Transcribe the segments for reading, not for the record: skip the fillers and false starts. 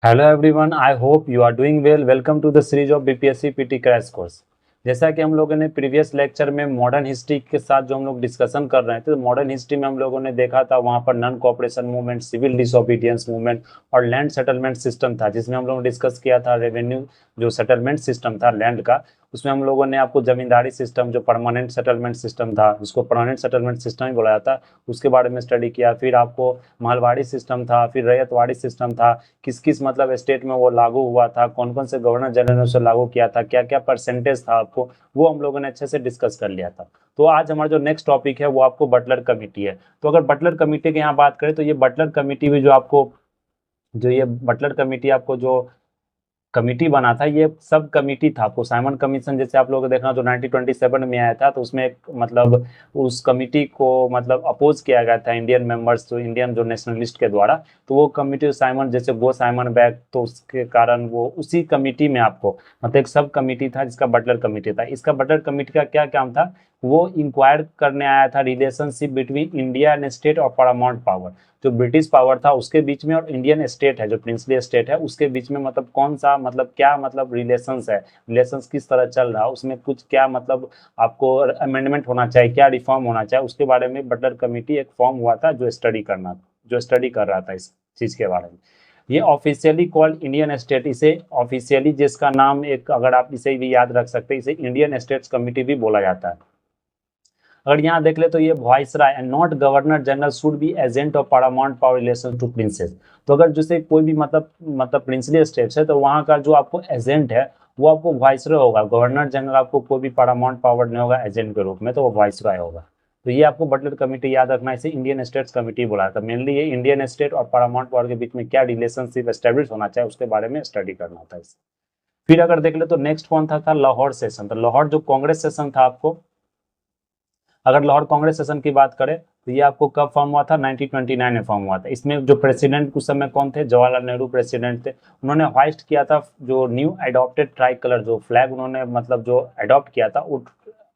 Hello everyone, I hope you are doing well. Welcome to the series of BPSC PT crash course. जैसा कि हम लोगों ने previous lecture में modern history के साथ जो हम लोग डिस्कशन कर रहे थे, तो मॉडर्न हिस्ट्री में हम लोगों ने देखा था वहाँ पर non cooperation movement, civil disobedience movement और लैंड सेटलमेंट सिस्टम था, जिसमें हम लोगों ने डिस्कस किया था रेवेन्यू जो सेटलमेंट सिस्टम था लैंड का। उसमें हम लोगों ने आपको जमींदारी सिस्टम जो परमानेंट सेटलमेंट सिस्टम था, जिसको परमानेंट सेटलमेंट सिस्टम ही बोला जाता, उसके बारे में स्टडी किया। फिर आपको महलवाड़ी सिस्टम था, फिर रैयतवाड़ी सिस्टम था, किस किस मतलब स्टेट में वो लागू हुआ था, कौन कौन से गवर्नर जनरल ने उसे लागू किया था, क्या क्या परसेंटेज था आपको, वो हम लोगों ने अच्छे से डिस्कस कर लिया था। तो आज हमारा जो नेक्स्ट टॉपिक है वो आपको बटलर कमेटी है। तो अगर बटलर कमेटी की यहाँ बात करें तो ये बटलर कमेटी भी जो आपको जो ये बटलर कमेटी आपको जो कमिटी बना था, ये सब कमिटी था। आपको साइमन कमीशन जैसे आप लोगों को देखना जो 1927 में आया था, तो उसमें एक मतलब उस कमिटी को मतलब अपोज किया गया था इंडियन मेंबर्स, जो इंडियन जो नेशनलिस्ट के द्वारा। तो वो कमिटी साइमन जैसे गो साइमन बैग, तो उसके कारण वो उसी कमिटी में आपको मतलब एक सब कमिटी था जिसका बटलर कमिटी था। इसका बटलर कमिटी का क्या काम था, वो इंक्वायर करने आया था relationship between India and state और पैरामाउंट पावर, जो ब्रिटिश पावर था उसके बीच में और इंडियन स्टेट है जो प्रिंसली स्टेट है उसके बीच में, मतलब कौन सा मतलब क्या मतलब रिलेशंस है, रिलेशंस किस तरह चल रहा है, उसमें कुछ क्या मतलब आपको अमेंडमेंट होना चाहिए, क्या रिफॉर्म होना चाहिए, उसके बारे में बटलर कमेटी एक फॉर्म हुआ था जो स्टडी कर रहा था इस चीज के बारे में। ये ऑफिशियली कॉल्ड इंडियन स्टेट, इसे ऑफिशियली जिसका नाम एक अगर आप इसे भी याद रख सकते हैं, इसे इंडियन स्टेट्स कमिटी भी बोला जाता है। अगर यहाँ देख ले तो ये viceroy and not governor general should be agent of paramount power relation to princes. तो अगर जैसे कोई भी मतलब प्रिंसली स्टेट्स है, तो वहाँ का जो आपको एजेंट है वो आपको वाइसराय होगा। गवर्नर जनरल आपको कोई भी पैरामाउंट पावर नहीं होगा एजेंट के रूप में, तो वो वाइसराय होगा। तो ये आपको बटलर कमेटी याद रखना, इसे इंडियन स्टेट्स कमेटी बोला था। मेनली ये इंडियन स्टेट और पैरामाउंट पावर के बीच में क्या रिलेशनशिप एस्टेब्लिश होना चाहिए उसके बारे में स्टडी करना था इसे। फिर अगर देख ले तो नेक्स्ट कौन था लाहौर सेशन। तो लाहौर जो कांग्रेस सेशन था, आपको अगर लाहौर कांग्रेस सेशन की बात करें तो ये आपको कब फॉर्म हुआ था, 1929 में फॉर्म हुआ था। इसमें जो प्रेसिडेंट उस समय कौन थे, जवाहरलाल नेहरू प्रेसिडेंट थे। उन्होंने हाइस्ट किया था जो न्यू एडॉप्टेड ट्राई कलर जो फ्लैग उन्होंने मतलब जो अडॉप्ट किया था, उस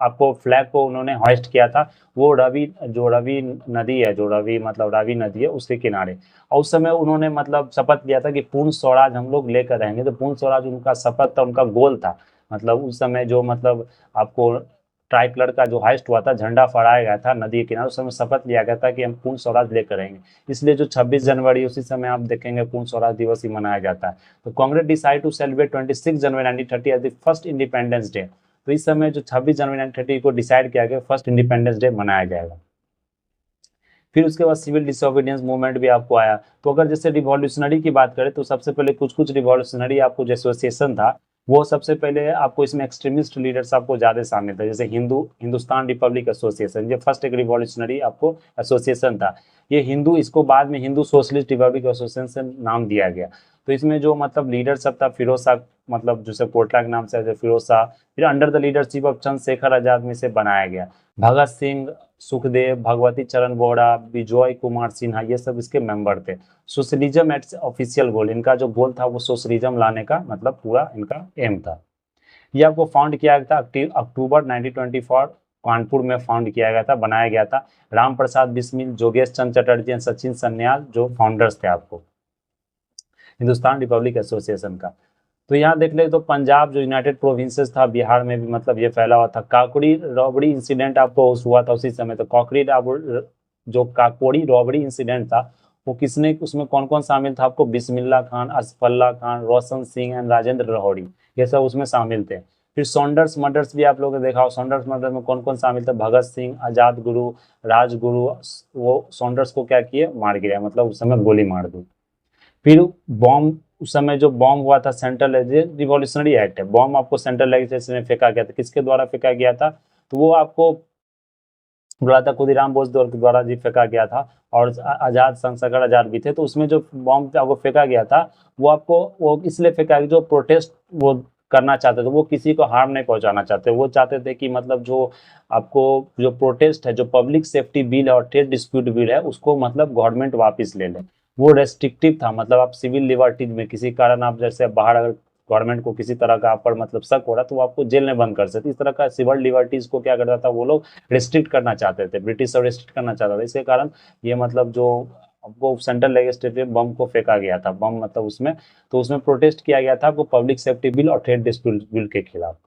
आपको फ्लैग को उन्होंने हाइस्ट किया था। वो रवि नदी है, जो रवि मतलब रावी नदी है उसके किनारे। और उस समय उन्होंने मतलब शपथ लिया था कि पूर्ण स्वराज हम लोग लेकर रहेंगे। तो पूर्ण स्वराज उनका शपथ था, उनका गोल था। मतलब उस समय जो मतलब आपको ट्राई कलर का जो हाइस्ट हुआ था, झंडा फहराया गया था नदी के किनारे, उस समय शपथ लिया गया था कि हम पूर्ण स्वराज लेकर रहेंगे। इसलिए जो 26 जनवरी उसी समय आप देखेंगे पूर्ण स्वराज दिवस ही मनाया जाता है। तो Congress decide to celebrate 26 January 1930 as the first independence day. तो इस समय जो 26 जनवरी 1930 को डिसाइड किया गया फर्स्ट इंडिपेंडेंस डे मनाया जाएगा। फिर उसके बाद सिविल डिसोबीडियंस मूवमेंट भी आपको आया। तो अगर जैसे रिवॉल्यूशनरी की बात करें तो सबसे पहले कुछ कुछ रिवॉल्यूशनरी आपको जो एसोसिएशन था, वो सबसे पहले आपको इसमें एक्सट्रीमिस्ट लीडर्स आपको ज्यादा शामिल थे, जैसे हिंदुस्तान रिपब्लिक एसोसिएशन, ये फर्स्ट एक रिवॉल्यूशनरी आपको एसोसिएशन था। ये हिंदू, इसको बाद में हिंदू सोशलिस्ट रिपब्लिक एसोसिएशन से नाम दिया गया। तो इसमें जो मतलब लीडर सब था फिरोज शाह, मतलब जैसे कोटला के नाम से फिरोज शाह, फिर under the leadership of Chandrashekhar Azad में से बनाया गया। भगत सिंह, सुखदेव, भगवती चरण वोहरा, विजय कुमार सिन्हा, ये सब इसके मेंबर थे। सोशलिज्म एट्स ऑफिशियल गोल, इनका जो गोल था वो सोशलिज्म लाने का मतलब पूरा इनका एम था। ये आपको फाउंड किया गया था अक्टूबर 1924, कानपुर में फाउंड किया गया था, बनाया गया था। राम प्रसाद बिस्मिल, जोगेश चंद्र चटर्जी एंड सचिन सन्याल जो फाउंडर्स थे आपको हिंदुस्तान रिपब्लिक एसोसिएशन का। तो यहाँ देख ले तो पंजाब जो यूनाइटेड प्रोविंसेस था, बिहार में भी मतलब ये फैला हुआ था। काकोड़ी रॉबरी इंसिडेंट आपको हुआ था उसी समय। तो जो काकोड़ी रॉबरी इंसिडेंट था, वो किसने, उसमें कौन कौन शामिल था, आपको बिस्मिल्ला खान, असफल्ला खान, रोशन सिंह एंड राजेंद्र लाहौरी, ये सब उसमें शामिल थे। फिर सॉन्डर्स मर्डर्स भी आप लोगों ने देखा हो। सॉन्डर्स मर्डर में कौन कौन शामिल थे, भगत सिंह, आजाद गुरु, राजगुरु। वो सॉन्डर्स को क्या किए, मार गिरा, मतलब उस समय गोली मार दी। फिर बॉम्ब, उस समय जो बॉम्ब हुआ था सेंट्रल रिवॉल्यूशनरी एक्ट है, बॉम्ब आपको सेंट्रल लेजिस्लेशन में फेंका गया था, किसके द्वारा फेंका गया था, तो वो आपको बोला था खुदीराम बोस के द्वारा जी फेंका गया था। और आजाद चंद्रशेखर आजाद भी थे। तो उसमें जो बॉम्ब आपको फेंका गया था, वो आपको वो इसलिए फेंका गया, जो प्रोटेस्ट वो करना चाहते थे, वो किसी को हार्म नहीं पहुंचाना चाहते, वो चाहते थे कि मतलब जो आपको जो प्रोटेस्ट है, जो पब्लिक सेफ्टी बिल है और ट्रेड डिस्प्यूट बिल है, उसको मतलब गवर्नमेंट वापस ले ले। वो रेस्ट्रिक्टिव था, मतलब आप सिविल लिबर्टीज में किसी कारण आप जैसे बाहर अगर गवर्नमेंट को किसी तरह का आप पर मतलब शक हो रहा तो वो आपको जेल में बंद कर सकते। इस तरह का सिविल लिबर्टीज को क्या करता था वो लोग, रिस्ट्रिक्ट करना चाहते थे, ब्रिटिश और रिस्ट्रिक्ट करना चाहता था। इसके कारण ये मतलब जो आपको सेंट्रल लेजिस्लेटिव बम को फेंका गया था, बम मतलब उसमें, तो उसमें प्रोटेस्ट किया गया था आपको पब्लिक सेफ्टी बिल और ट्रेड डिस्प्यूट बिल के खिलाफ।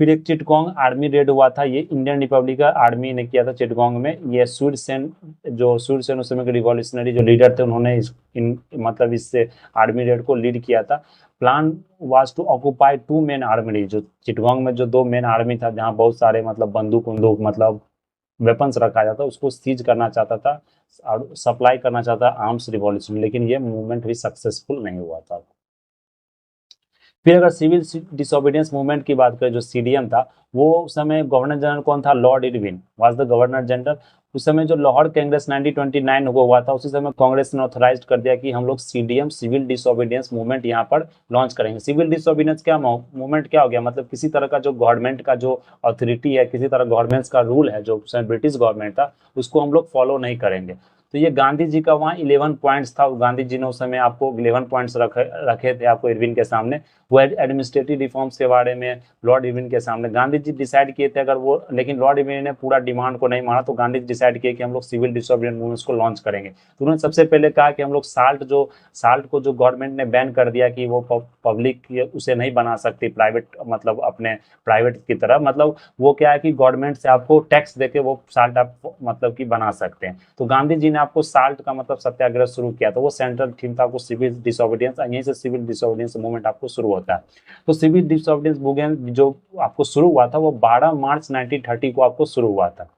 फिर एक चिटगोंग आर्मी रेड हुआ था, ये इंडियन रिपब्लिक का आर्मी ने किया था चिटगोंग में। ये सूरसेन, जो सूरसेन उस समय के रिवॉल्यूशनरी जो लीडर थे, उन्होंने मतलब इससे आर्मी रेड को लीड किया था। Plan was to occupy 2 main army, जो चिटगोंग में जो 2 मेन आर्मी था, जहाँ बहुत सारे मतलब बंदूक उंदूक मतलब वेपन्स रखा जाता, उसको सीज करना चाहता था और सप्लाई करना चाहता आर्म्स रिवॉल्यूशन, लेकिन ये मूवमेंट भी सक्सेसफुल नहीं हुआ था। फिर अगर सिविल डिसोबीडियंस मूवमेंट की बात करें, जो सीडीएम था, वो उस समय गवर्नर जनरल कौन था? Lord Irwin was the governor general. उस समय जो लाहौर कांग्रेस 1929 को हुआ था, उसी समय कांग्रेस ने ऑथराइज कर दिया कि हम लोग सीडीएम सिविल डिसोबीडियंस मूवमेंट यहाँ पर लॉन्च करेंगे। सिविल डिसोबीडियंस क्या मूवमेंट क्या हो गया? मतलब किसी तरह का जो गवर्नमेंट का जो अथॉरिटी है, किसी तरह गवर्नमेंट का रूल है, जो उस समय ब्रिटिश गवर्नमेंट था, उसको हम लोग फॉलो नहीं करेंगे। तो ये गांधी जी का वहाँ 11 पॉइंट्स था, गांधी जी ने उस समय आपको 11 पॉइंट्स रखे थे आपको इरविन के सामने। वो एडमिनिस्ट्रेटिव रिफॉर्म्स के बारे में लॉर्ड इरविन के सामने गांधी जी डिसाइड किए थे अगर वो, लेकिन लॉर्ड इरविन ने पूरा डिमांड को नहीं माना, तो गांधी जी डिसाइड किए कि हम लोग सिविल डिसोबीडियंस मूवमेंट्स को लॉन्च करेंगे। तो उन्होंने सबसे पहले कहा कि हम लोग साल्ट को जो गवर्नमेंट ने बैन कर दिया कि वो पब्लिक उसे नहीं बना सकती प्राइवेट, मतलब अपने प्राइवेट की तरह, मतलब वो क्या है कि गवर्नमेंट से आपको टैक्स देके वो साल्ट आप मतलब कि बना सकते हैं। तो गांधी जी ने आपको साल्ट का मतलब सत्याग्रह शुरू किया, तो वो सेंट्रल थीम था आपको सिविल डिसोबीडियंस, यहीं से सिविल डिसोबीडियंस मूवमेंट आपको शुरू होता है। तो सिविल डिसोबीडियंस मूवमेंट जो आपको शुरू हुआ था, वो 12 मार्च 1930 को आपको शुरू हुआ था।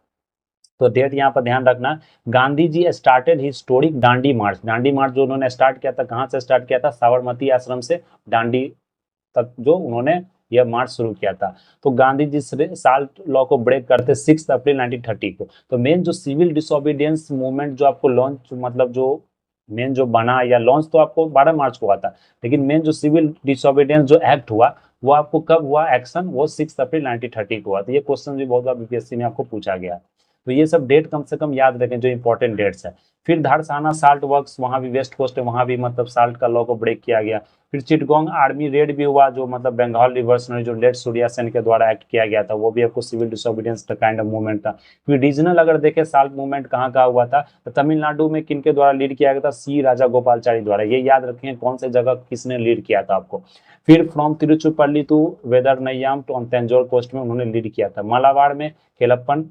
तो डेट यहाँ पर ध्यान रखना। गांधी जी स्टार्टेड हिस्टोरिक दांडी मार्च। दांडी मार्च जो उन्होंने स्टार्ट किया था, कहाँ से स्टार्ट किया था? साबरमती आश्रम से दांडी तक जो उन्होंने यह मार्च शुरू किया था। तो गांधी जी साल्ट लॉ को ब्रेक करते 6 अप्रैल 1930 को। तो मेन जो सिविल डिसोबीडियंस मूवमेंट जो आपको लॉन्च, मतलब जो मेन जो बना या लॉन्च, तो आपको 12 मार्च को हुआ था, लेकिन मेन जो सिविल डिसोबीडियंस जो एक्ट हुआ, वो आपको कब हुआ एक्शन? वो 6 अप्रैल 1930 को हुआ। तो ये क्वेश्चन भी बहुत बार बीपीएससी में आपको पूछा गया। तो ये सब डेट कम से कम याद रखें जो इंपॉर्टेंट डेट्स है। फिर धारसाना साल्ट वर्क्स, वहाँ भी वेस्ट कोस्ट है, वहाँ भी मतलब साल्ट का लॉ को ब्रेक किया गया। फिर चिटगोंग आर्मी रेड भी हुआ, जो मतलब बंगाल रिवर्सनरी जो लेट सूर्या सेन के द्वारा एक्ट किया गया था, वो भी आपको सिविल डिसोबीडियंस का काइंड ऑफ मूवमेंट था। फिर रीजनल अगर देखें साल्ट मूवमेंट कहाँ कहाँ हुआ था, तो तमिलनाडु में किन के द्वारा लीड किया गया था? सी राजा गोपालचारी द्वारा। ये याद रखें कौन से जगह किसने लीड किया था आपको। फिर from Tiruchirappalli to Vedaranyam to Tanjore coast में उन्होंने लीड किया था। मालाबार में केलप्पन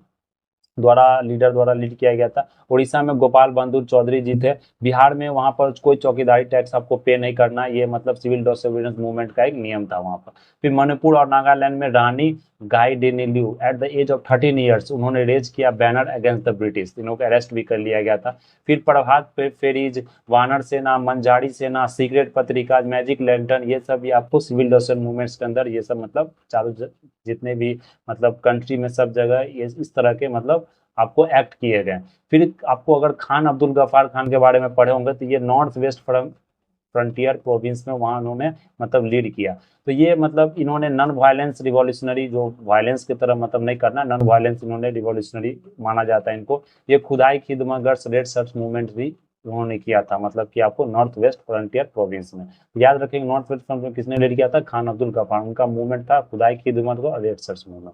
द्वारा लीड किया गया था। उड़ीसा में गोपाल बहादुर चौधरी जी थे। बिहार में वहां पर कोई चौकीदारी टैक्स आपको पे नहीं करना, ये मतलब सिविल डिसोबीडियंस मूवमेंट का एक नियम था वहां पर। फिर मणिपुर और नागालैंड में Rani Gaidinliu at the age of 13 years उन्होंने रेज किया बैनर अगेंस्ट द ब्रिटिश, इन्हों को अरेस्ट भी कर लिया गया था। फिर प्रभात फेरीज, वानर सेना, मंजारी सेना, सीक्रेट पत्रिका, मैजिक लैंटर्न, ये सब भी आपको सिविल डिसोबीडियंस मूवमेंट्स के अंदर, ये सब मतलब चारों जितने भी मतलब कंट्री में सब जगह ये इस तरह के मतलब आपको एक्ट किए गए। फिर आपको अगर खान अब्दुल गफ्फार खान के बारे में पढ़े होंगे, तो ये नॉर्थ वेस्ट फ्रंटियर प्रोविंस में वहाँ उन्होंने मतलब लीड किया। तो ये मतलब इन्होंने नॉन वायलेंस रिवॉल्यूशनरी, जो वायलेंस की तरह मतलब नहीं करना, नॉन वायलेंस इन्होंने रिवॉल्यूशनरी माना जाता है इनको। ये खुदाई खिदमतगर्स रेड शर्ट्स मूवमेंट भी उन्होंने किया था, मतलब कि आपको नॉर्थ वेस्ट फ्रंटियर प्रोविंस में। याद रखेंगे नॉर्थ वेस्ट फ्रंटियर किसने लीड किया था? खान अब्दुल गफ्फार, उनका मूवमेंट था खुदाई खिदमत और रेड शर्ट्स मूवमेंट।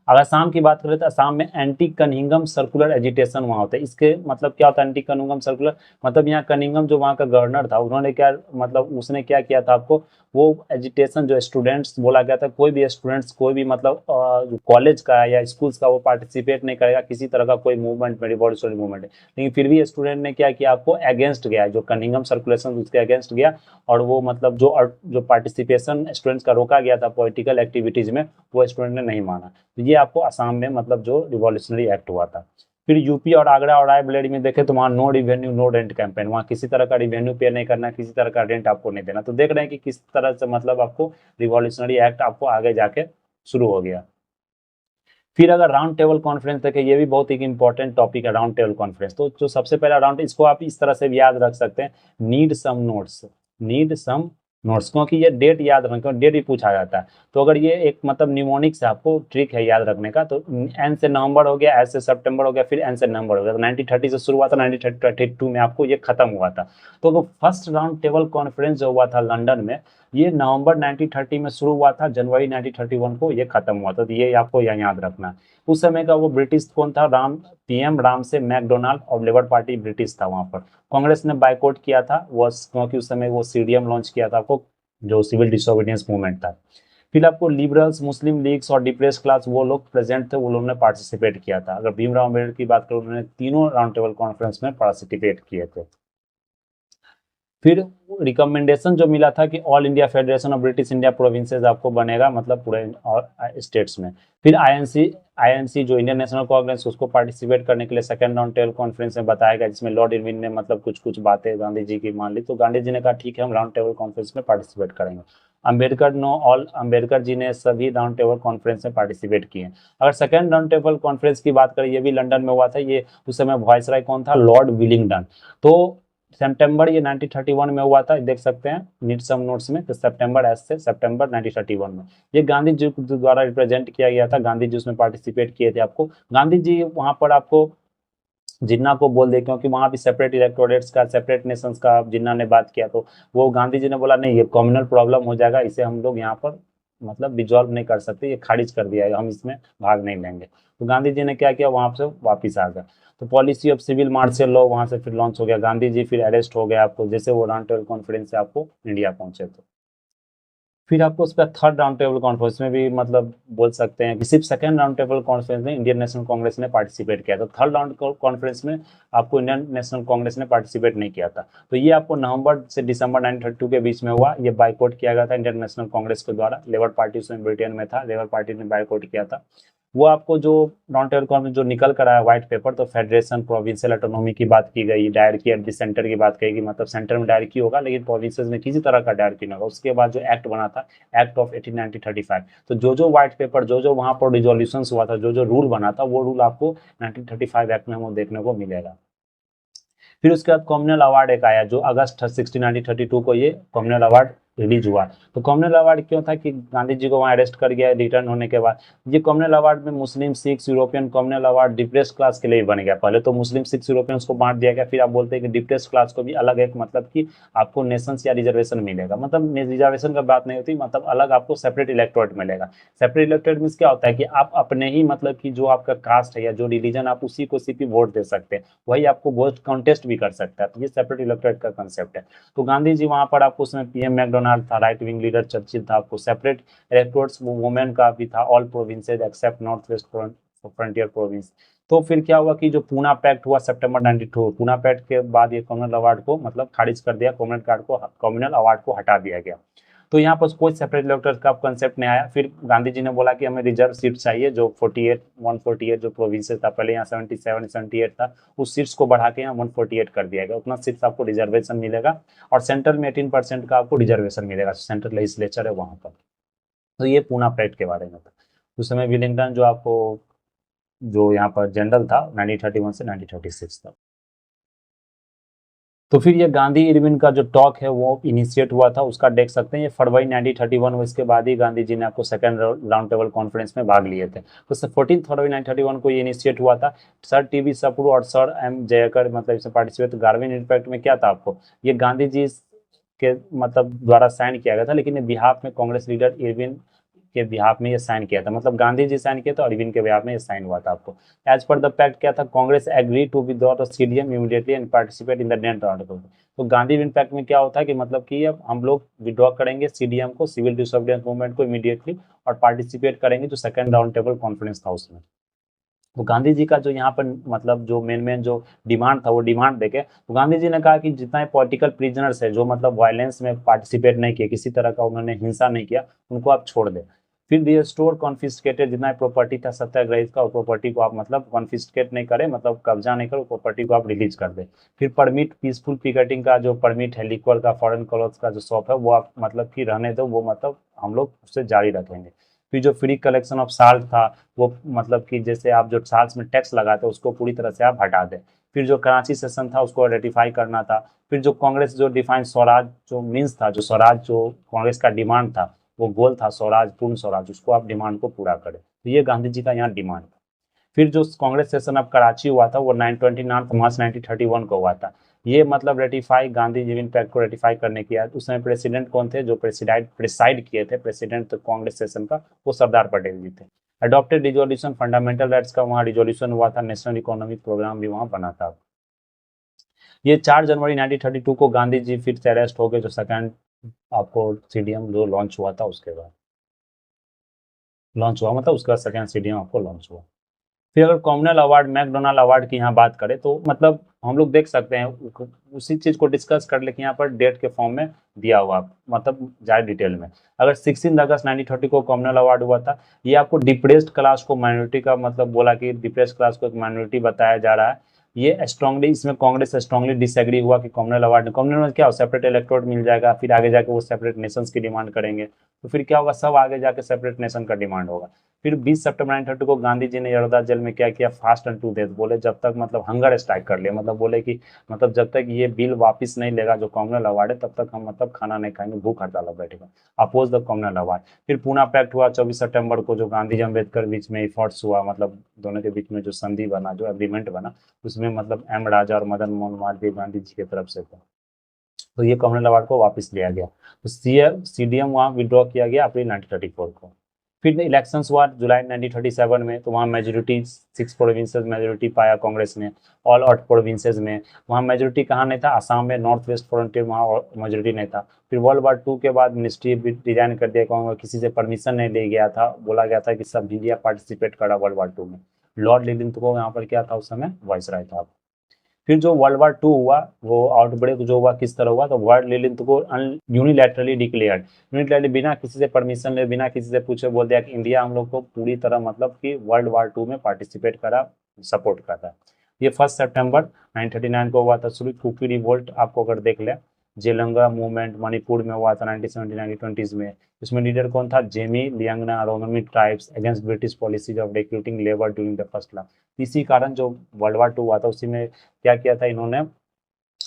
अगर असम की बात करें तो असम में एंटी कनिंगम सर्कुलर एजिटेशन वहाँ होता है। इसके मतलब क्या होता है एंटी कनिंगम सर्कुलर? मतलब यहाँ कनिंगम जो वहाँ का गवर्नर था, उन्होंने क्या मतलब उसने क्या किया था आपको, वो एजिटेशन जो स्टूडेंट्स बोला गया था, कोई भी स्टूडेंट्स कोई भी मतलब कॉलेज का या स्कूल्स का वो पार्टिसिपेट नहीं करेगा किसी तरह का कोई मूवमेंट में, रिवॉल्यूशनरी मूवमेंट है, लेकिन फिर भी स्टूडेंट ने क्या किया आपको अगेंस्ट गया, जो कनिंगम सर्कुलेशन उसके अगेंस्ट गया, और वो मतलब जो पार्टिसिपेशन स्टूडेंट्स का रोका गया था पॉलिटिकल एक्टिविटीज में, वो स्टूडेंट ने नहीं माना। तो ये आपको असम में मतलब जो रिवॉल्यूशनरी एक्ट हुआ था। फिर यूपी और आगरा और रायबरेली में देखें तो वहाँ no revenue no rent campaign, वहाँ किसी तरह का रिवेन्यू पे नहीं करना, किसी तरह का रेंट आपको नहीं देना। तो देख रहे हैं कि किस तरह से मतलब आपको रिवॉल्यूशनरी एक्ट आपको आगे जाके शुरू हो गया। फिर अगर राउंड टेबल कॉन्फ्रेंस देखें, ये भी बहुत एक इंपॉर्टेंट टॉपिक है राउंड टेबल कॉन्फ्रेंस। तो जो सबसे पहला राउंड, इसको आप इस तरह से भी याद रख सकते हैं, नीड सम नोट्स, क्योंकि ये डेट याद रखना, डेट भी पूछा जाता है। तो अगर ये एक मतलब निमोनिक से आपको ट्रिक है याद रखने का, तो एन से नवंबर हो गया, एस से सितंबर हो गया, फिर एन से नवंबर हो गया। तो 1930 से शुरू हुआ था, 1932 में आपको ये खत्म हुआ था। तो फर्स्ट राउंड टेबल कॉन्फ्रेंस जो हुआ था लंदन में, ये नवंबर 1930 में शुरू हुआ था, जनवरी 1931 को ये खत्म हुआ था। तो ये आपको यहाँ याद रखना है। उस समय का वो ब्रिटिश कौन था? पीएम राम से मैकडोनाल्ड और लेबर पार्टी ब्रिटिश था वहां पर। कांग्रेस ने बाइकआउट किया था वो, क्योंकि उस समय वो सीडीएम लॉन्च किया था आपको, जो सिविल डिसोबीडियंस मूवमेंट था। फिर आपको लिबरल्स, मुस्लिम लीग्स और डिप्रेस क्लास वो लोग प्रेजेंट थे, वो लोगों ने पार्टिसिपेट किया था। अगर भीमराव अम्बेडकर की बात करूं, उन्होंने तीनों राउंड टेबल कॉन्फ्रेंस में पार्टिसिपेट किए थे। फिर रिकमेंडेशन जो मिला था कि all India federation of British India provinces आपको बनेगा, मतलब पूरे और स्टेट्स में। फिर आईएनसी जो इंडियन नेशनल कांग्रेस, उसको पार्टिसिपेट करने के लिए सेकंड राउंड टेबल कॉन्फ्रेंस में बताया गया, जिसमें लॉर्ड इरविन ने मतलब कुछ कुछ बातें गांधी जी की मान ली। तो गांधी जी ने कहा ठीक है, हम राउंड टेबल कॉन्फ्रेंस में पार्टिसिपेट करेंगे। अम्बेडकर जी ने सभी राउंड टेबल कॉन्फ्रेंस में पार्टिसिपेट किए। अगर सेकंड राउंड टेबल कॉन्फ्रेंस की बात करें, ये भी लंदन में हुआ था। ये उस समय वायसराय कौन था? Lord Willingdon. तो सितंबर ये 1931 में हुआ था, देख सकते हैं नीट सम नोट्स में। तो सितंबर एस से सितंबर 1931 में ये गांधी जी द्वारा रिप्रेजेंट किया गया था। गांधी जी उसमें पार्टिसिपेट किए थे। आपको गांधी जी वहां पर आपको जिन्ना को बोल दे, क्योंकि वहां भी सेपरेट इलेक्टोरेट्स का, सेपरेट नेशंस का जिन्ना ने बात किया, तो वो गांधी जी ने बोला नहीं, ये कम्युनल प्रॉब्लम हो जाएगा, इसे हम लोग यहाँ पर मतलब रिजॉल्व नहीं कर सकते, ये खारिज कर दिया है, हम इसमें भाग नहीं लेंगे। तो गांधी जी ने क्या किया, वहां से वापिस आ गए। तो policy of civil martial law वहां से फिर लॉन्च हो गया। गांधी जी फिर अरेस्ट हो गए आपको, जैसे वो राउंड टेबल कॉन्फ्रेंस से आपको इंडिया पहुंचे। तो फिर आपको उस पर थर्ड राउंड टेबल कॉन्फ्रेंस में भी मतलब बोल सकते हैं कि सिर्फ सेकंड राउंड टेबल कॉन्फ्रेंस में इंडियन नेशनल कांग्रेस ने पार्टिसिपेट किया था। थर्ड राउंड कॉन्फ्रेंस में आपको इंडियन नेशनल कांग्रेस ने पार्टिसिपेट नहीं किया था। तो ये आपको नवंबर से दिसंबर 1932 के बीच में हुआ। ये बाइकआउट किया गया था इंडियन नेशनल कांग्रेस के द्वारा। लेबर पार्टी उसमें ब्रिटेन में था, लेबर पार्टी ने बाइकआउट किया था। वो आपको जो राउंड टेबल कॉन्फ्रेंस जो निकल कर आया व्हाइट पेपर, तो फेडरेशन, प्रोविंशियल ऑटोनॉमी की बात की गई, डायरकी एट द सेंटर की बात कही, मतलब सेंटर में डायरकी होगा लेकिन प्रोविंसेस में किसी तरह का डायरकी नहीं होगा। उसके बाद जो एक्ट बना था, एक्ट ऑफ 1835, तो जो व्हाइट पेपर, जो वहां पर रिजोल्यूशन हुआ था, जो रूल बना था, वो रूल आपको 1935 एक्ट में हमको देखने को मिलेगा। फिर उसके बाद कॉमनल अवार्ड एक आया, जो अगस्त 1932 को ये कॉमनल अवार्ड रिलीज हुआ। तो कॉमनल अवार्ड क्यों था कि गांधी जी को वहां अरेस्ट कर गया रिटर्न होने के बाद। ये कॉमनल अवार्ड में Muslim, Sikhs, European communal award depress class के लिए बन गया। पहले तो मुस्लिम, सिख्स, यूरोपियंस को बांट दिया गया, फिर आप बोलते हैं कि डिप्रेस क्लास को भी अलग एक मतलब कि आपको नेशंस या रिजर्वेशन मिलेगा। मतलब रिजर्वेशन का बात नहीं होती, मतलब अलग आपको सेपरेट इलेक्टोरेट मिलेगा। सेपरेट इलेक्टोरेट मीन्स क्या होता है कि आप अपने ही मतलब कि जो आपका कास्ट है या जो रिलीजन, आप उसी को सिर्फ वोट दे सकते हैं, वही आपको वोट कॉन्टेस्ट भी कर सकता है। तो ये सेपरेट इलेक्टोरेट का कंसेप्ट है। तो गांधी जी वहां पर आपको उसमें पीएम मैकडोनाल्ड था, राइट विंग लीडर चर्चिल था, आपको सेपरेट इलेक्टोरेट्स वुमेन का भी था, all provinces except north west frontier province. तो फिर क्या हुआ कि जो पूना पैक्ट हुआ सितंबर 92, पूना पैक्ट के बाद ये कॉमनल अवार्ड को मतलब खारिज कर दिया, कॉमनल अवार्ड को हटा दिया गया। तो यहाँ पर कोई सेपरेट इलेक्टोरेट का कंसेप्ट नहीं आया। फिर गांधी जी ने बोला कि हमें रिजर्व सीट चाहिए, जो 148 जो प्रोविंसेस था, पहले यहाँ 77 78 था, उस सीट्स को बढ़ा के यहाँ 148 कर दिया गया। उतना सीट्स आपको रिजर्वेशन मिलेगा, और सेंट्रल में 18% का आपको रिजर्वेशन मिलेगा, सेंट्रल लेजिस्लेचर है वहां पर। तो ये पूना पैक्ट के बारे में था। उस समय विलिंगटन जो आपको जो यहाँ पर जनरल था 1931 से 1936 तक। तो फिर ये गांधी इरविन का जो टॉक है वो इनिशिएट हुआ था, उसका देख सकते हैं ये फरवरी 1931 में। इसके बाद ही गांधी जी ने आपको सेकंड राउंड टेबल कॉन्फ्रेंस में भाग लिए थे। तो 14 फरवरी 1931 को ये इनिशिएट हुआ था। सर टीवी सप्रू और सर एम जयकर मतलब इसमें पार्टिसिपेट। गार्विन इम्पैक्ट में क्या था आपको, ये गांधी जी के मतलब द्वारा साइन किया गया था, लेकिन ये बिहाफ में कांग्रेस लीडर इरविन के बिहाफ में ये साइन किया था। मतलब गांधी जी साइन किया था और इरविन के बिहाफ में ये साइन हुआ था आपको। एज पर द पैक्ट क्या था, Congress agree to withdraw the CDM immediately and participate in the next round. तो गांधी विन पैक्ट में क्या होता है कि मतलब कि अब हम लोग विड्रॉ करेंगे सीडीएम को, सिविल डिसोबीडियंस मूवमेंट को इमीडिएटली, और पार्टिसिपेट करेंगे जो सेकंड राउंड टेबल कॉन्फ्रेंस था उसमें। तो गांधी जी का जो यहाँ पर मतलब जो मेन जो डिमांड था, वो डिमांड देके तो गांधी जी ने कहा कि जितना पॉलिटिकल प्रिजनर्स है, जो मतलब वायलेंस में पार्टिसिपेट नहीं किया, किसी तरह का उन्होंने हिंसा नहीं किया, उनको आप छोड़ दें। फिर रिस्टोर कॉन्फिस्केटेड जितना प्रॉपर्टी था सत्याग्रही का, प्रॉपर्टी को आप मतलब कॉन्फिस्केट नहीं करें, मतलब कब्जा नहीं करो, प्रॉपर्टी को आप रिलीज कर दें। फिर परमिट पीसफुल पिकेटिंग का जो परमिट है, लिक्वल का, फॉरेन क्लॉथ्स का जो शॉप है, वो आप मतलब कि रहने दो, वो मतलब हम लोग उससे जारी रखेंगे। फिर जो फ्री कलेक्शन ऑफ साल्ट था, वो मतलब कि जैसे आप जो साल्ट में टैक्स लगाते उसको पूरी तरह से आप हटा दें। फिर जो कराची सेशन था उसको रेटिफाई करना था। फिर जो कांग्रेस जो डिफाइन स्वराज जो मीन्स था, जो स्वराज जो कांग्रेस का डिमांड था, वो गोल था स्वराज, पूर्ण स्वराज, उसको आप डिमांड को पूरा करें। तो ये गांधी जी का यहाँ डिमांड था। फिर जो कांग्रेस सेशन ऑफ कराची हुआ था वो 29 मार्च 1931 को हुआ था। ये मतलब रेटिफाई गांधी जी पैक्ट को रेटिफाई करने किया। उस समय प्रेसिडेंट कौन थे, जो प्रेसाइड किए थे प्रेसिडेंट कांग्रेस सेशन का, वो सरदार पटेल जी थे। अडॉप्टेड रिजोल्यूशन फंडामेंटल राइट्स का वहाँ रिजोल्यूशन हुआ था, नेशनल इकोनॉमिक प्रोग्राम भी वहाँ बना था। ये 4 जनवरी 1932 को गांधी जी फिर से अरेस्ट हो गए, जो सेकंड आपको सीडीएम जो लॉन्च हुआ था उसके बाद लॉन्च हुआ, मतलब उसका सेकंड सीडीएम आपको लॉन्च हुआ। फिर अगर कॉमनल अवार्ड, मैकडोनाल्ड अवार्ड की यहाँ बात करें तो मतलब हम लोग देख सकते हैं उसी चीज को डिस्कस कर ले कि यहाँ पर डेट के फॉर्म में दिया हुआ, मतलब ज़्यादा डिटेल में। अगर 16 अगस्त 1930 को कॉमनल अवार्ड हुआ था, ये आपको डिप्रेस्ड क्लास को माइनॉरिटी का मतलब बोला कि डिप्रेस्ड क्लास को एक माइनॉरिटी बताया जा रहा है। ये स्ट्रांगली, इसमें कांग्रेस स्ट्रांगली डिसएग्री हुआ कि कॉमनल अवार्ड, कॉमनल में क्या हो, सेपरेट इलेक्टोरेट मिल जाएगा, फिर आगे जाके वो सेपरेट नेशंस की डिमांड करेंगे, तो फिर क्या होगा, सब आगे जाके सेपरेट नेशन का डिमांड होगा। फिर 20 सितंबर 1930 को गांधी जी ने यरदा जेल में क्या किया, फास्ट एंड टू डेथ, बोले जब तक मतलब हंगर स्ट्राइक कर लिया, मतलब बोले कि मतलब जब तक ये बिल वापस नहीं लेगा जो कॉमनल अवार्ड है, तब तक हम मतलब खाना नहीं खाएंगे, भूख हड़ताल पर बैठेगा, अपोज द कॉमनल अवार्ड। फिर पूना पैक्ट हुआ 24 सितंबर को, जो गांधी जी अम्बेडकर बीच में इफर्ट्स हुआ, मतलब दोनों के बीच में जो संधि बना, जो एग्रीमेंट बना, उसमें मतलब एम राजा और मदन मोहन मालवीय गांधी जी की तरफ से था, तो ये कॉमनल अवार्ड को वापस लिया गया। तो सीडीएम वहाँ विड्रॉ किया गया अप्रैल 1934 को। फिर इलेक्शंस हुआ जुलाई 1937 में, तो वहाँ मेजोरिटी 6 प्रोविंसेस मेजोरिटी पाया कांग्रेस ने, ऑल 8 प्रोविंसेस में। वहाँ मेजोरिटी कहाँ नहीं था, असम में नॉर्थ वेस्ट फ्रंटियर, वहाँ मेजोरिटी नहीं था। फिर वर्ल्ड वार 2 के बाद मिनिस्ट्री डिजाइन कर दिया, कांग्रेस किसी से परमिशन नहीं ले गया था, बोला गया था कि सब इंडिया पार्टिसिपेट करा वर्ल्ड वार 2 में। लॉर्ड लिलिंथ को यहाँ पर क्या था उस समय, वाइसराय था। फिर जो वर्ल्ड वार 2 हुआ, वो आउटब्रेक जो हुआ किस तरह हुआ, तो वर्ल्ड लिलिंथ को यूनिलैटरली डिक्लेयर्ड, यूनिलैटरली बिना किसी से परमिशन ले, बिना किसी से पूछे बोल दिया कि इंडिया हम लोग को पूरी तरह मतलब कि वर्ल्ड वार 2 में पार्टिसिपेट करा, सपोर्ट करा। ये 1 सितंबर 1939 को हुआ था शुरू। कुकी रिवोल्ट आपको अगर देख ले, जेलंगा मूवमेंट मणिपुर में हुआ था 1970-1920 में। इसमें लीडर कौन था, जेमी लियांगना रोनोमी tribes against British policies of recruiting labour during the first law. इसी कारण जो वर्ल्ड वार 2 हुआ था उसी में क्या किया था इन्होंने,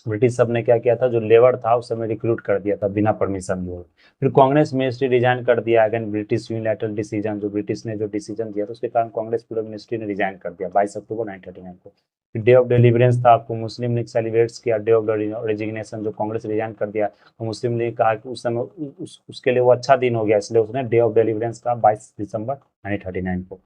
ब्रिटिश सब ने क्या किया था, जो लेबर था उस समय रिक्रूट कर दिया था बिना परमिशन लिए। फिर कांग्रेस मिनिस्ट्री रिजाइन कर दिया अगेन ब्रिटिश यूनिलैटरल डिसीजन, जो ब्रिटिश ने जो डिसीजन दिया था उसके कारण कांग्रेस पूरा मिनिस्ट्री ने रिजाइन कर दिया 22 अक्टूबर 1939 को। फिर डे ऑफ डिलीवरेंस था, आपको मुस्लिम लीग सेलिब्रेट्स किया डे ऑफ रेजिग्नेशन, जो कांग्रेस रिजाइन कर दिया तो मुस्लिम लीग कहा कि उस समय उसके लिए वो अच्छा दिन हो गया, इसलिए उसने डे ऑफ डिलीवरेंस कहा 22 दिसंबर 1939 को।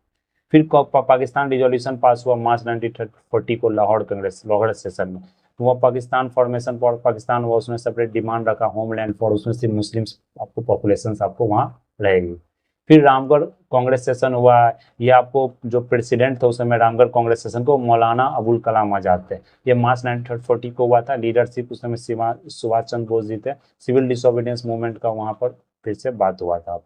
फिर पाकिस्तान रिजोल्यूशन पास हुआ मार्च 1940 को लाहौर सेशन में। तो वह पाकिस्तान फॉर्मेशन फॉर पाकिस्तान हुआ, उसमें सेपरेट डिमांड रखा होमलैंड फॉर, उसमें सिर्फ मुस्लिम आपको पॉपुलेशन आपको वहाँ रहेगी। फिर रामगढ़ कांग्रेस सेशन हुआ, ये आपको जो प्रेसिडेंट थे उस समय रामगढ़ कांग्रेस सेशन को मौलाना अबुल कलाम आजाद थे। ये मार्च 1940 को हुआ था। लीडरशिप उस समय सुभाष चंद्र बोस जी थे। सिविल डिसोबीडियंस मूवमेंट का वहाँ पर फिर से बात हुआ था।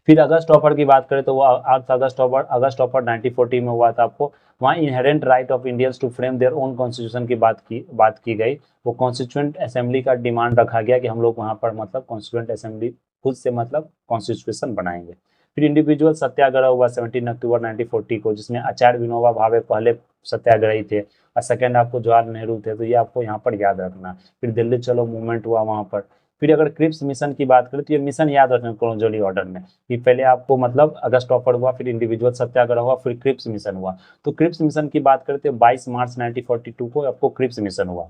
फिर अगस्त ऑफर की बात करें तो वो अगस्त ऑफर 1940 में हुआ था आपको। वहाँ inherent right of Indians to frame their own constitution की बात की गई। वो कॉन्स्टिट्यूएंट असेंबली का डिमांड रखा गया कि हम लोग वहाँ पर मतलब कॉन्स्टिट्यूएंट असेंबली खुद से मतलब कॉन्स्टिट्यूशन बनाएंगे। फिर इंडिविजुअल सत्याग्रह हुआ 17 अक्टूबर 1940 को, जिसमें आचार्य विनोबा भावे पहले सत्याग्रही थे और सेकेंड आपको जवाहर नेहरू थे, तो ये आपको यहाँ पर याद रखना। फिर दिल्ली चलो मूवमेंट हुआ वहाँ पर। फिर अगर क्रिप्स मिशन की बात करें तो ये मिशन याद रखना क्रोनोलॉजिकली ऑर्डर में, कि पहले आपको मतलब अगस्त ऑफर हुआ, फिर इंडिविजुअल सत्याग्रह हुआ, फिर क्रिप्स मिशन हुआ। तो क्रिप्स मिशन की बात करते हैं 22 मार्च 1942 को आपको क्रिप्स मिशन हुआ।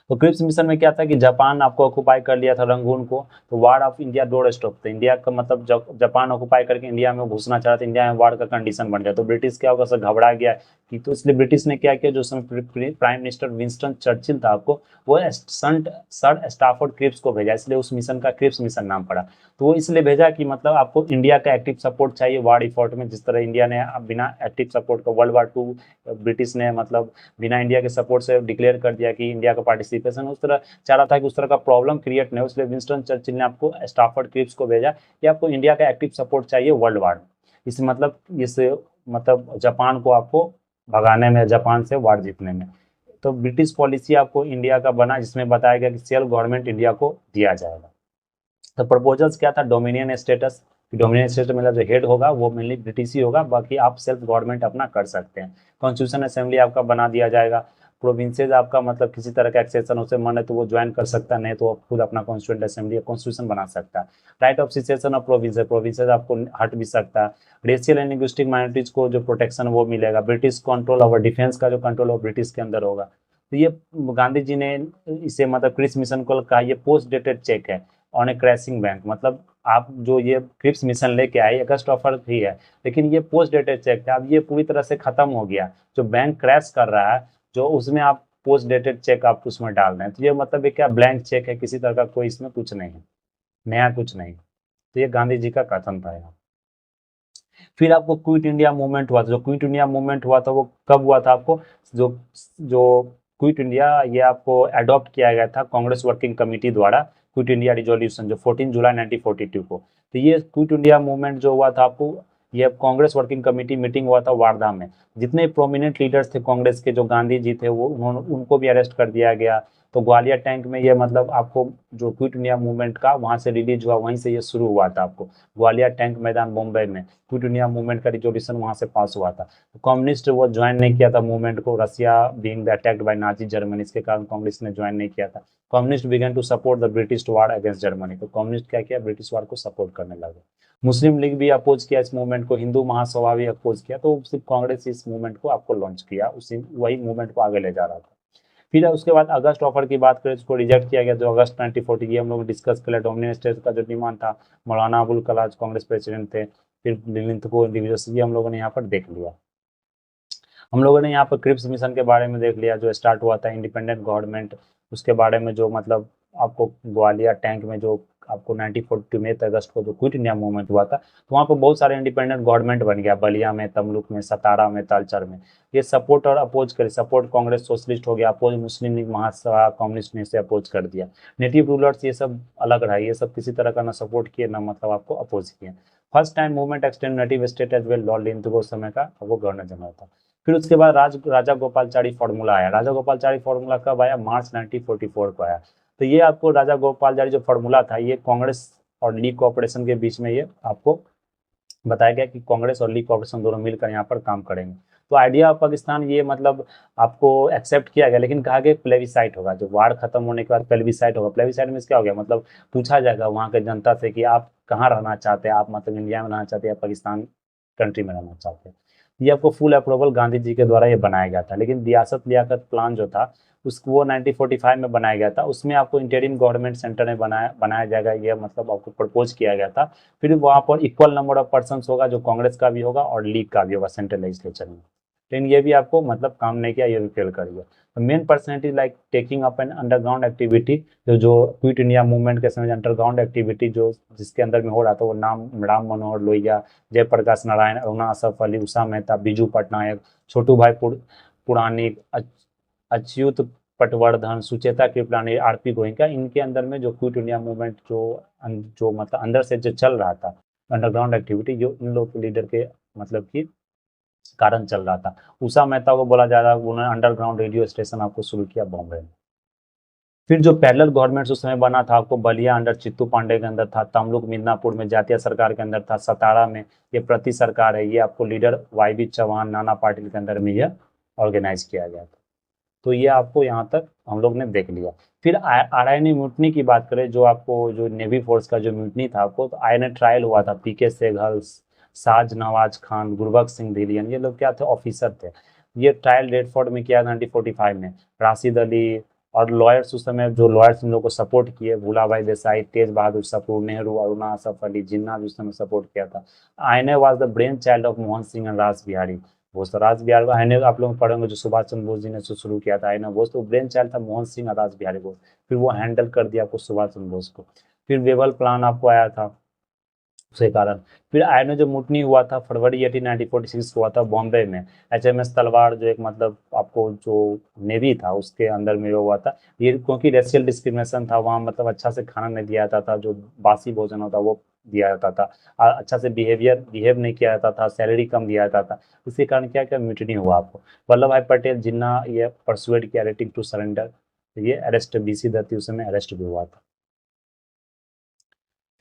तो क्रिप्स मिशन में क्या था कि जापान आपको ऑक्युपाई कर लिया था रंगून को, तो war of India door stop था। इंडिया का मतलब जापान ऑक्युपाई करके इंडिया में घुसना चाह रहा था, इंडिया में वार का कंडीशन बन गया। तो ब्रिटिश क्या होगा, सर घबरा गया कि, तो इसलिए ब्रिटिश ने क्या किया, जो समय प्राइम मिनिस्टर विंस्टन चर्चिल था आपको, वो सर स्टाफोर्ड क्रिप्स को भेजा, इसलिए उस मिशन का क्रिप्स मिशन नाम पड़ा। तो वो इसलिए भेजा कि मतलब आपको इंडिया का एक्टिव सपोर्ट चाहिए वार इफोर्ट में, जिस तरह इंडिया ने बिना एक्टिव सपोर्ट का वर्ल्ड वार 2 ब्रिटिश ने मतलब बिना इंडिया के सपोर्ट से डिक्लेयर कर दिया कि इंडिया का पार्टिसिपेशन, उस तरह चाह रहा था कि उस तरह का प्रॉब्लम क्रिएट नहीं हो, इसलिए विंस्टन चर्चिल ने आपको स्टाफर्ड क्रिप्स को भेजा कि आपको इंडिया का एक्टिव सपोर्ट चाहिए वर्ल्ड वार में। इस मतलब जापान को आपको भगाने में, जापान से वार जीतने में। तो ब्रिटिश पॉलिसी आपको इंडिया का बना, जिसमें बताया गया कि सेल्फ गवर्नमेंट इंडिया को दिया जाएगा। तो प्रपोजल्स क्या था, डोमिनियन स्टेटस। डोमिनियन स्टेटस मतलब जो हेड होगा वो मेनली ब्रिटिश ही होगा, बाकी आप सेल्फ गवर्नमेंट अपना कर सकते हैं। कॉन्स्टिट्यूशन असेंबली आपका बना दिया जाएगा। प्रोविंसेज आपका मतलब किसी तरह का एक्सेशन उसे मन है तो वो ज्वाइन कर सकता है, नहीं तो आप खुद अपना कॉन्स्टिट्यूंट असेंबली कॉन्स्टिट्यूशन बना सकता है। Right of cessation of provinces आपको हट भी सकता है। रेशियल एंड लिंग्विस्टिक माइनॉरिटीज को जो प्रोटेक्शन वो मिलेगा। ब्रिटिश कंट्रोल ओवर डिफेंस का जो कंट्रोल वो ब्रिटिश के अंदर होगा। तो ये गांधी जी ने इसे मतलब क्रिप्स मिशन को कहा, ये पोस्ट डेटेड चेक है। ऑन ए क्रैशिंग बैंक, मतलब आप जो ये क्रिप्स मिशन लेके आए अगस्त ऑफर ही है, लेकिन ये पोस्ट डेटेड चेक था, अब ये पूरी तरह से खत्म हो गया। जो बैंक क्रैश कर रहा है जो उसमें आप पोस्ट डेटेड चेक आप उसमें डाल रहे हैं, तो ये मतलब ये क्या ब्लैंक चेक है, किसी तरह का कोई इसमें कुछ नहीं है, नया कुछ नहीं। तो ये गांधी जी का कथन था यहाँ। फिर आपको क्विट इंडिया मूवमेंट हुआ था, जो क्विट इंडिया मूवमेंट हुआ था वो कब हुआ था आपको, जो जो क्विट इंडिया ये आपको अडॉप्ट किया गया था कांग्रेस वर्किंग कमेटी द्वारा, क्विट इंडिया रिजोल्यूशन जो 14 जुलाई 1942 को। तो ये क्विट इंडिया मूवमेंट जो हुआ था आपको, ये कांग्रेस वर्किंग कमेटी मीटिंग हुआ था वारधा में। जितने प्रोमिनेंट लीडर्स थे कांग्रेस के, जो गांधी जी थे वो उनको भी अरेस्ट कर दिया गया। तो ग्वालियर टैंक में ये मतलब आपको जो क्विट इंडिया मूवमेंट का वहां से रिलीज हुआ, वहीं से ये शुरू हुआ था आपको, ग्वालियर टैंक मैदान बॉम्बे में क्विट इंडिया मूवमेंट का रिजोल्यूशन वहां से पास हुआ था। तो कम्युनिस्ट वो ज्वाइन नहीं किया था मूवमेंट को, Russia being the attacked by Nazi Germany, इसके कारण कांग्रेस ने ज्वाइन नहीं किया था। Communist began to support the British war against Germany, तो कम्युनिस्ट क्या किया, ब्रिटिश वार को सपोर्ट करने लगे। मुस्लिम लीग भी अपोज किया इस मूवमेंट को, हिंदू महासभा भी अपोज किया, तो सिर्फ कांग्रेस इस मूवमेंट को आपको लॉन्च किया, उसी वही मूवमेंट को आगे ले जा रहा था। फिर उसके बाद अगस्त ऑफर की बात करें, उसको रिजेक्ट किया गया, जो अगस्त 1940 ये हम लोग डिस्कस कर लिया, डोमिनियन स्टेट का जो डिमांड था, मौलाना अबुल कलाम कांग्रेस प्रेसिडेंट थे, फिर मिलिंद को इंडिविजुअल्स, ये हम लोगों ने यहाँ पर देख लिया। हम लोगों ने यहाँ पर क्रिप्स मिशन के बारे में देख लिया, जो स्टार्ट हुआ था इंडिपेंडेंट गवर्नमेंट, उसके बारे में जो मतलब आपको ग्वालियर टैंक में जो आपको 1942 में अगस्त को जो क्विट इंडिया मूवमेंट हुआ था, तो वहाँ पर बहुत सारे इंडिपेंडेंट गवर्नमेंट बन गया, बलिया में, तमलुक में, सतारा में, तालचर में। ये सपोर्ट और अपोज करे, सपोर्ट कांग्रेस सोशलिस्ट हो गया, अपोज मुस्लिम लीग महासभा कम्युनिस्ट ने इसे अपोज कर दिया। नेटिव रूलर्स ये सब अलग रहा, ये सब किसी तरह का ना सपोर्ट किए ना मतलब आपको अपोज किए। First time movement extend native state as well, Lord Linlithgow उस समय का वो गवर्नर जनरल था। फिर उसके बाद राजा गोपालचारी फॉर्मूला आया। राजा गोपालचारी फॉर्मूला कब आया, मार्च 1944 को आया। तो ये आपको राजा गोपालचारी जो फॉर्मूला था, ये कांग्रेस और लीग कोऑपरेशन के बीच में ये आपको बताया गया कि कांग्रेस और लीग कोऑपरेशन दोनों मिलकर यहाँ पर काम करेंगे। तो आइडिया ऑफ पाकिस्तान ये मतलब आपको एक्सेप्ट किया गया, लेकिन कहा गया प्लेबिसाइट होगा, जो वार खत्म होने के बाद प्लेबिसाइट होगा। प्लेबिसाइट में क्या हो गया, मतलब पूछा जाएगा वहाँ के जनता से कि आप कहाँ रहना चाहते हैं, आप मतलब इंडिया में रहना चाहते हैं या पाकिस्तान कंट्री में रहना चाहते हैं। ये आपको फुल अप्रूवल गांधी जी के द्वारा ये बनाया गया था, लेकिन रियासत लियाकत प्लान जो था उसको वो 1945 में बनाया गया था, उसमें आपको इंटरिम गवर्नमेंट सेंटर में बनाया जाएगा, ये मतलब आपको प्रपोज किया गया था। फिर वहाँ पर इक्वल नंबर ऑफ पर्सन होगा, जो कांग्रेस का भी होगा और लीग का भी होगा सेंट्रल लेजिस्लेचर में। लेकिन ये भी आपको मतलब काम नहीं किया, ये भी फेल कर गया। तो main personality like taking up an underground activity, जो क्विट इंडिया मूवमेंट के समय अंडरग्राउंड एक्टिविटी जो जिसके अंदर में हो रहा था, वो नाम राम मनोहर लोहिया, जयप्रकाश नारायण, अरुणा असफ अली, उषा मेहता, बिजू पटनायक, छोटू भाई पुराणिक, अच्युत पटवर्धन, सुचेता कृपलानी, आरपी गोयनका, इनके अंदर में जो क्विट इंडिया मूवमेंट जो मतलब अंदर से जो चल रहा था अंडरग्राउंड एक्टिविटी, जो इन लोग के लीडर के मतलब की कारण चल रहा था। उषा मेहता को बोला जा रहा है, उन्होंने अंडरग्राउंड रेडियो स्टेशन आपको शुरू किया बॉम्बे में। फिर जो पैरेलल गवर्नमेंट उस समय बना था आपको, बलिया अंडर चित्तू पांडे के अंदर था, तमलुक मिदनापुर में जातीय सरकार के अंदर था, सतारा में ये प्रति सरकार है, ये आपको लीडर वाई चौहान, नाना पाटिल के अंदर में यह ऑर्गेनाइज किया गया था। तो ये आपको यहाँ तक हम लोग ने देख लिया। फिर आरआईएनए म्यूटनी की बात करें, जो आपको जो नेवी फोर्स का जो म्यूटनी था आपको, तो आईएनए ट्रायल हुआ था, पीके सेघल, साज नवाज खान, गुरबख्श सिंह धिलियन, ये लोग क्या थे, ऑफिसर थे। ये ट्रायल रेडफोर्ड में किया 1945 में। राशिद अली और लॉयर्स उस समय जो लॉयर्स इन लोग को सपोर्ट किए, भूलाभाई देसाई, तेज बहादुर सप्रू, नेहरू, अरुणा असफ अली जिन्ना भी उस समय सपोर्ट किया था। INA was the brain child of Mohan Singh and रास बिहारी बोस। राज बिहारी आईएनए आप लोग पढ़ेंगे, जो सुभाष चंद्र बोस जी ने शुरू किया था आईएनए बोस, तो ब्रेन चाइल्ड था मोहन सिंह और राज बिहारी बोस। फिर वो हैंडल कर दिया आपको सुभाष चंद्र बोस को। फिर वेबल प्लान आपको आया था उसके कारण। फिर आईएनए जो मुटनी हुआ था फरवरी 18 1946 को हुआ था बॉम्बे में। एचएमएस तलवार जो एक मतलब आपको जो नेवी था उसके अंदर में हुआ था। ये क्योंकि रेशियल डिस्क्रिमिनेशन था वहाँ, मतलब अच्छा से खाना नहीं दिया जाता था, जो बासी भोजन होता वो दिया जाता था, अच्छा से बिहेव नहीं किया जाता था, सैलरी कम दिया जाता था। इसी कारण क्या क्या म्यूटनी हुआ आपको। वल्लभ भाई पटेल जिन्ना ये परसुएड किया रेटिंग टू सरेंडर, ये अरेस्ट बीसी दत्ती उस समय अरेस्ट भी हुआ था।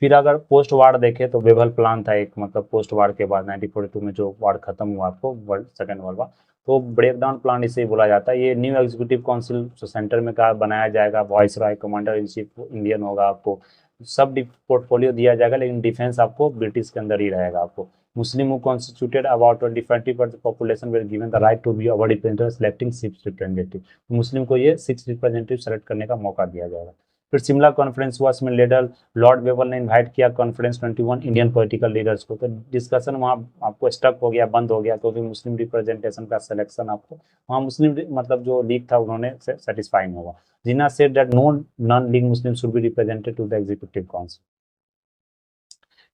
फिर अगर पोस्ट वार देखें तो वेबल प्लान था एक, मतलब पोस्ट वार के बाद 1942 में जो वार खत्म हुआ आपको सेकेंड वर्ल्ड वार, तो ब्रेक डाउन प्लान इसे ही बोला जाता है। ये न्यू एग्जीक्यूटिव काउंसिल जो सेंटर में का बनाया जाएगा, voice Roy commander in chief Indian होगा, आपको सब पोर्टफोलियो दिया जाएगा, लेकिन डिफेंस आपको ब्रिटिश के अंदर ही रहेगा। आपको Muslim who constituted about 20% population will given the right to be our representative selecting 6 representative. Muslim को ये 6 रिप्रेजेंटेटिव सेलेक्ट करने का मौका दिया जाएगा। फिर शिमला कॉन्फ्रेंस हुआ, इसमें लीडर लॉर्ड वेवल ने इन्वाइट किया कॉन्फ्रेंस 21 इंडियन पॉलिटिकल लीडर्स को। तो डिस्कशन वहाँ आपको स्टक हो गया, बंद हो गया, क्योंकि मुस्लिम रिप्रेजेंटेशन का सिलेक्शन आपको वहाँ मुस्लिम मतलब जो लीग था उन्होंने सेटिस्फाई नहीं हुआ। Jinnah said that no non League Muslim should be represented to the executive council.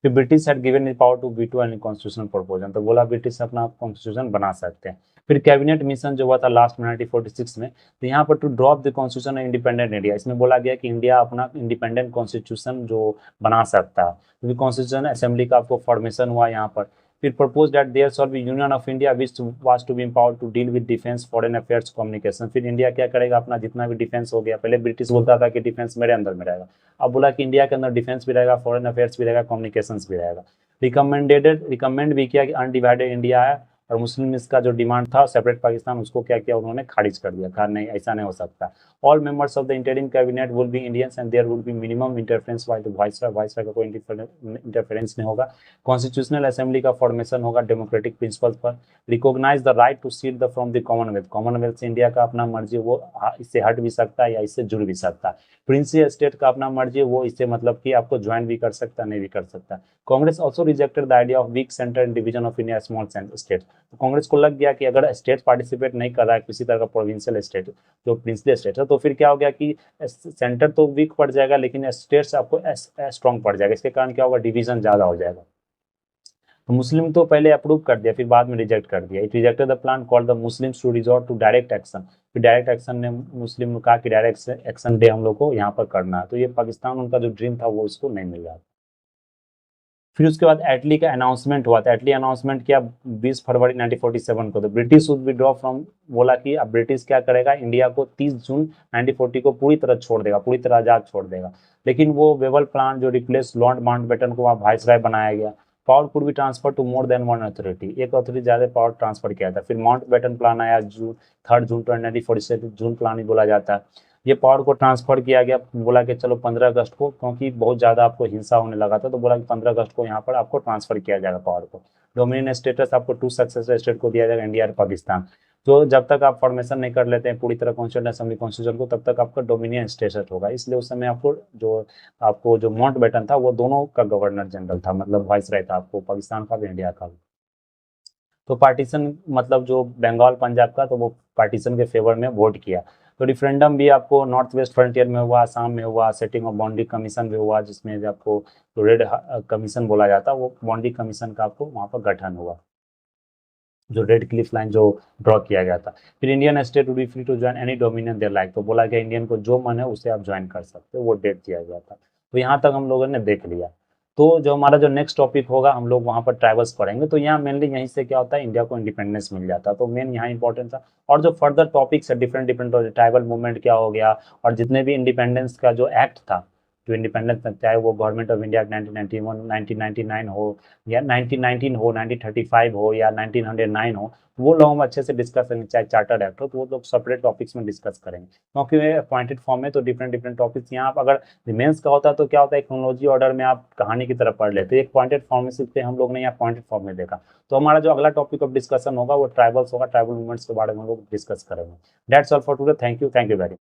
फिर British had given it power to veto any constitution proposal, तो बोला ब्रिटिश अपना कॉन्स्टिट्यूशन बना सकते हैं। फिर कैबिनेट मिशन जो हुआ था लास्ट में 1946 में, तो यहाँ पर to drop the constitution independent India, इसमें बोला गया कि इंडिया अपना इंडिपेंडेंट कॉन्स्टिट्यूशन जो बना सकता है। तो कॉन्स्टिट्यूशन असेंबली का आपको फॉर्मेशन हुआ यहाँ पर। फिर propose that there shall be union of India which was to be empowered to deal with defence, foreign affairs, communication. फिर इंडिया क्या करेगा, अपना जितना भी डिफेंस हो गया, पहले ब्रिटिश बोलता था कि डिफेंस मेरे अंदर में रहेगा, अब बोला कि इंडिया के अंदर डिफेंस भी रहेगा, फॉरेन अफेयर्स भी रहेगा, कम्युनिकेशन भी रहेगा। रिकमेंड भी किया कि अनडिवाइडेड इंडिया है, और मुस्लिम इसका जो डिमांड था सेपरेट पाकिस्तान, उसको क्या किया उन्होंने, खारिज कर दिया, कहा नहीं ऐसा नहीं हो सकता। All members of the interim cabinet will be Indians and there will be minimum interference by the viceroy, viceroy का कोई इंटरफेरेंस नहीं होगा। कॉन्स्टिट्यूशनल असेंबली का फॉर्मेशन होगा डेमोक्रेटिक प्रिंसिपल्स पर। Recognise the right to secede from the commonwealth, commonwealth से India का अपना मर्जी वो इससे हट भी सकता है या इससे जुड़ भी सकता है। प्रिंसी स्टेट का अपना मर्जी वो इससे मतलब कि आपको ज्वाइन भी कर सकता है, नहीं भी कर सकता। Congress also rejected the idea of weak centre and division of India small state. तो कांग्रेस को लग गया कि अगर स्टेट पार्टिसिपेट नहीं कर रहा है किसी तरह का प्रोविंशियल स्टेट जो प्रिंसली स्टेट है, तो फिर क्या हो गया कि सेंटर तो वीक पड़ जाएगा लेकिन स्टेट्स आपको स्ट्रॉन्ग पड़ जाएगा। इसके कारण क्या होगा, डिवीजन ज्यादा हो जाएगा। तो मुस्लिम तो पहले अप्रूव कर दिया, फिर बाद में रिजेक्ट कर दिया। It rejected the plan called the Muslims to resort to direct action. फिर डायरेक्ट एक्शन ने मुस्लिम ने कहा कि डायरेक्ट एक्शन डे हम लोग को यहाँ पर करना है। तो ये पाकिस्तान उनका जो ड्रीम था वो इसको नहीं मिल रहा। फिर उसके बाद एटली का अनाउंसमेंट हुआ था। एटली अनाउंसमेंट किया 20 फरवरी 1947 को। तो ब्रिटिश वुड विड्रॉ फ्रॉम, बोला कि अब ब्रिटिश क्या करेगा, इंडिया को 30 जून 1940 को पूरी तरह छोड़ देगा, पूरी तरह आजाद छोड़ देगा। लेकिन वो वेवल प्लान जो रिप्लेस लॉर्ड माउंटबेटन को वहाँ वाइसराय बनाया गया। Power could be transfer to more than one authority, एक अथॉरिटी ज्यादा पावर ट्रांसफर किया था। फिर माउंटबेटन प्लान आया जून 3 जून 1947, जून प्लान ही बोला जाता है। ये पावर को ट्रांसफर किया गया, बोला कि चलो 15 अगस्त को, क्योंकि बहुत ज़्यादा आपको हिंसा होने लगा था, तो बोला कि 15 अगस्त को यहाँ पर आपको ट्रांसफर किया जाएगा पावर को। डोमिनियन स्टेटस आपको 2 सक्सेसर स्टेट को दिया जाएगा, इंडिया और पाकिस्तान। तो जब तक आप फॉर्मेशन नहीं कर लेते हैं पूरी तरह कॉन्स्टिट्यूंट असेंबली कॉन्स्टिट्यूशन को, तब तक आपका डोमिनियन स्टेटस होगा। इसलिए उस समय आपको जो माउंटबेटन था वो दोनों का गवर्नर जनरल था, मतलब वाइसराय था, आपको पाकिस्तान का भी इंडिया का भी। तो पार्टीशन मतलब जो बंगाल पंजाब का, तो वो पार्टीशन के फेवर में वोट किया। तो रिफरेंडम भी आपको नॉर्थ वेस्ट फ्रंटियर में हुआ, आसाम में हुआ, सेटिंग ऑफ बाउंड्री कमीशन भी हुआ, जिसमें आपको रेड कमीशन बोला जाता है, वो बाउंड्री कमीशन का आपको वहाँ पर गठन हुआ, जो रेड क्लिफ लाइन जो ड्रॉ किया गया था। फिर Indian state would be free to join any dominion there like, तो बोला गया इंडियन को जो मन है उसे आप ज्वाइन कर सकते हो, वो डेट दिया गया था। तो यहाँ तक हम लोगों ने देख लिया। तो जो हमारा जो नेक्स्ट टॉपिक होगा, हम लोग वहाँ पर ट्राइबल्स पढ़ेंगे। तो यहाँ मेनली यहीं से क्या होता है, इंडिया को इंडिपेंडेंस मिल जाता है, तो मेन यहाँ इंपॉर्टेंट था। और जो फर्दर टॉपिक्स है डिफरेंट डिफरेंट, ट्राइबल मूवमेंट क्या हो गया, और जितने भी इंडिपेंडेंस का जो एक्ट था, जो इंडिपेंडेंस चाहे वो गवर्नमेंट ऑफ इंडिया 1991 1999 हो, या 1919 हो, 1935 हो, या 1909 हो, वो लोग हम अच्छे से डिस्कस करेंगे। चाहे चार्टर्ड एक्ट हो, तो वो लोग सेपरेट टॉपिक्स में डिस्कस करेंगे, क्योंकि अपॉइंटेड फॉर्म में तो डिफरेंट डिफरेंट टॉपिक्स। यहाँ आप अगर रिमेंस का होता तो क्या होता है, क्रोनोलॉजी ऑर्डर में आप कहानी की तरफ पढ़ लेते, एक पॉइंटेड फॉर्म में सीखते, हम लोग ने यहाँ पॉइंटेड फॉर्म में देखा। तो हमारा जो अगला टॉपिक ऑफ डिस्कशन होगा वो ट्राइबल्स होगा, ट्राइबल मूवमेंट्स के बारे में हम लोग डिस्कस करेंगे। That's all for today, thank you very much.